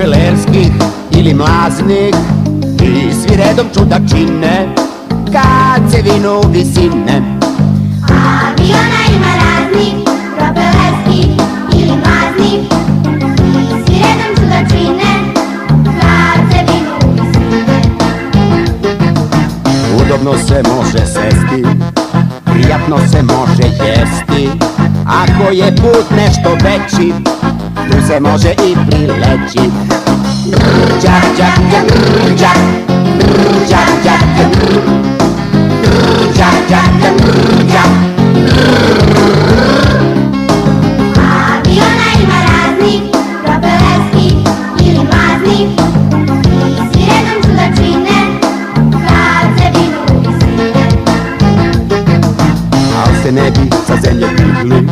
Propelerski ili Mlaznik, i svi redom čuda čine kad se vinu visine. Aviona ima raznih, Propelerski ili Mlaznik, i svi redom čuda čine kad se vinu visine. Udobno se može sesti, prijatno se može jesti, ako je put nešto veći, tu se može i prileći. Đak, đak, đak, đak, đak, đak, đak, đak, đak, đak. Aviona ima raznih, Propelerski ili Mlaznik, i svi redom čuda čine kad se vinu visine. Al se ne bi sa zemlje digli